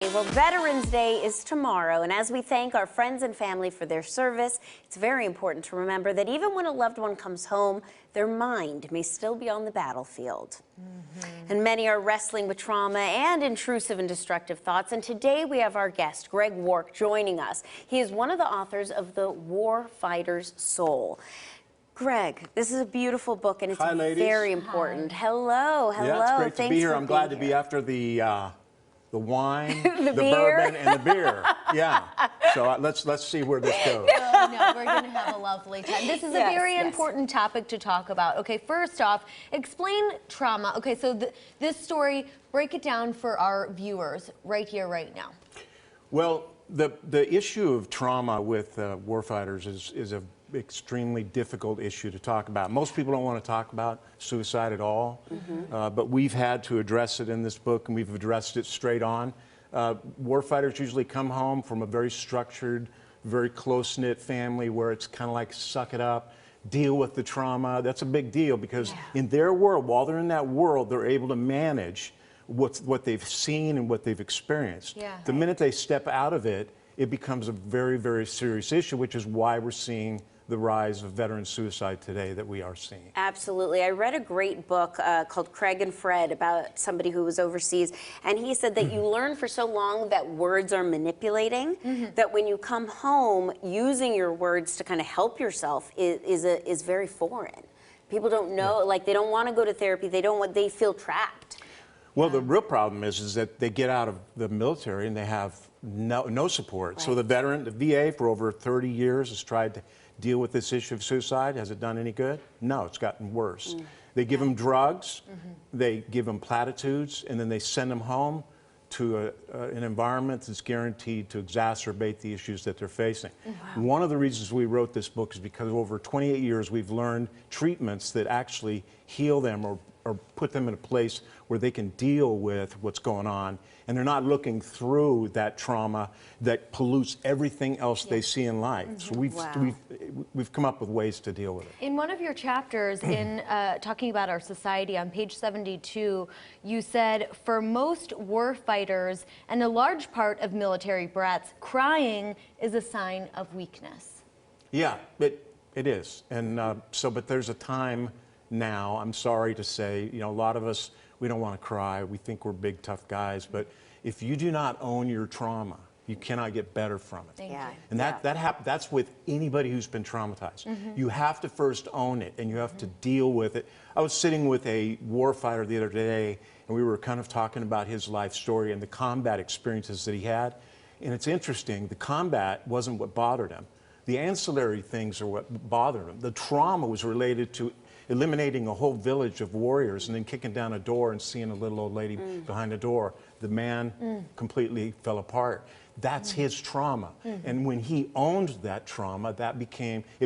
Well, Veterans Day is tomorrow, and as we thank our friends and family for their service, it's very important to remember that even when a loved one comes home, their mind may still be on the battlefield. And many are wrestling with trauma and intrusive and destructive thoughts, and today we have our guest, Greg Wark, joining us. He is one of the authors of The Warfighter's Soul. Greg, this is a beautiful book, and it's very important. Hi. Hello, hello. Yeah, it's great to be here. I'm glad to be after the wine, the bourbon, and the beer. Yeah. So let's see where this goes. Oh, no, we're going to have a lovely time. This is a very important topic to talk about. Okay, first off, explain trauma. Okay, so this story, break it down for our viewers right here, right now. Well, the issue of trauma with warfighters is a extremely difficult issue to talk about. Most people don't want to talk about suicide at all, but we've had to address it in this book, and we've addressed it straight on. Warfighters usually come home from a very structured, very close-knit family where it's kind of like suck it up, deal with the trauma. That's a big deal because in their world, while they're in that world, they're able to manage what they've seen and what they've experienced. The minute they step out of it, it becomes a very, very serious issue, which is why we're seeing the rise of veteran suicide today that we are seeing. Absolutely. I read a great book called Craig and Fred about somebody who was overseas, and he said that you learn for so long that words are manipulating, that when you come home, using your words to kind of help yourself is very foreign. People don't know, like they don't want to go to therapy, they feel trapped. Well, the real problem is that they get out of the military and they have no support. So the VA for over 30 years has tried to deal with this issue of suicide. Has it done any good? No, it's gotten worse. They give them drugs, they give them platitudes, and then they send them home to an environment that's guaranteed to exacerbate the issues that they're facing. One of the reasons we wrote this book is because over 28 years we've learned treatments that actually heal them or put them in a place where they can deal with what's going on, and they're not looking through that trauma that pollutes everything else they see in life. So we've come up with ways to deal with it. In one of your chapters in talking about our society on page 72, you said, for most war fighters and a large part of military brats, crying is a sign of weakness. Yeah, it is. And but there's a time now, I'm sorry to say, you know, a lot of us, we don't want to cry. We think we're big, tough guys. But if you do not own your trauma, you cannot get better from it. And that's with anybody who's been traumatized. You have to first own it, and you have to deal with it. I was sitting with a warfighter the other day, and we were kind of talking about his life story and the combat experiences that he had. And it's interesting, the combat wasn't what bothered him. The ancillary things are what bothered him. The trauma was related to eliminating a whole village of warriors and then kicking down a door and seeing a little old lady behind the door. The man completely fell apart. That's his trauma. And when he owned that trauma, it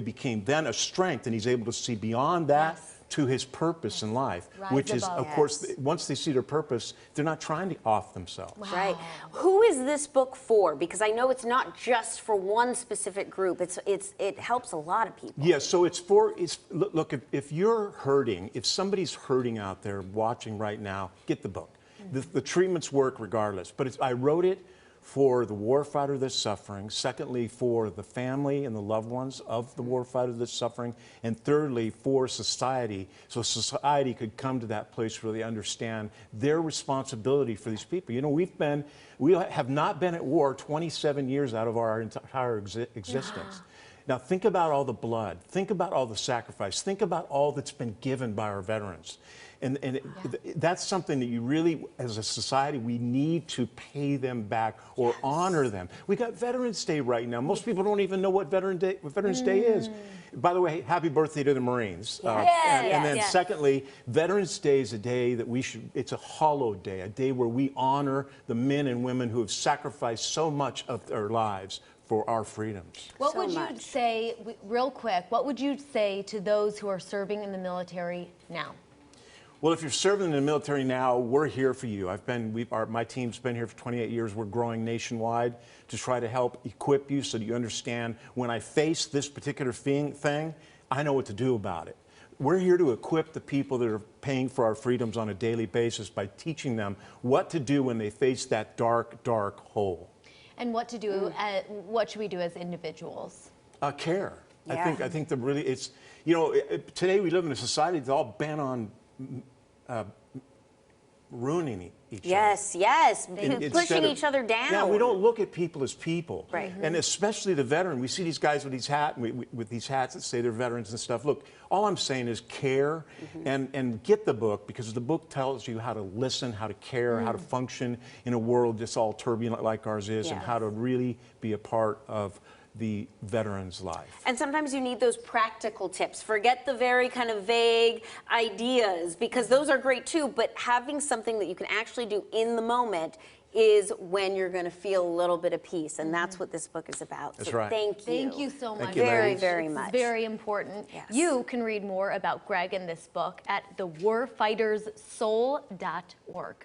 became then a strength, and he's able to see beyond that to his purpose in life, which is, of course, once they see their purpose, they're not trying to off themselves. Right. Who is this book for? Because I know it's not just for one specific group. It helps a lot of people. Yeah, so look, if you're hurting, if somebody's hurting out there watching right now, get the book. The treatments work regardless, but I wrote it for the warfighter that's suffering, secondly for the family and the loved ones of the warfighter that's suffering, and thirdly for society, so society could come to that place where they understand their responsibility for these people. You know, we have not been at war 27 years out of our entire existence. Now think about all the blood, think about all the sacrifice, think about all that's been given by our veterans. And that's something that you really, as a society, we need to pay them back or honor them. We got Veterans Day right now. Most people don't even know what Veterans Day is. By the way, happy birthday to the Marines. And then secondly, Veterans Day is a day that it's a hallowed day, a day where we honor the men and women who have sacrificed so much of their lives for our freedoms. What would you say, real quick, what would you say to those who are serving in the military now? Well, if you're serving in the military now, we're here for you. My team's been here for 28 years. We're growing nationwide to try to help equip you so that you understand when I face this particular thing, I know what to do about it. We're here to equip the people that are paying for our freedoms on a daily basis by teaching them what to do when they face that dark, dark hole. And what to do, what should we do as individuals? Care. Yeah. I think it's, you know, today we live in a society that's all bent on ruining each other. Yes, pushing each other down. Yeah, we don't look at people as people. Right. And especially the veteran. We see these guys with these hats that say they're veterans and stuff. Look, all I'm saying is care and get the book, because the book tells you how to listen, how to care, how to function in a world that's all turbulent like ours is, and how to really be a part of the veteran's life. And sometimes you need those practical tips. Forget the very kind of vague ideas, because those are great too, but having something that you can actually do in the moment is when you're going to feel a little bit of peace, and that's what this book is about. That's so right. Thank you. Thank you so much. Thank you, very, ladies. very It's much. very important. Yes. You can read more about Greg and this book at thewarfighterssoul.org.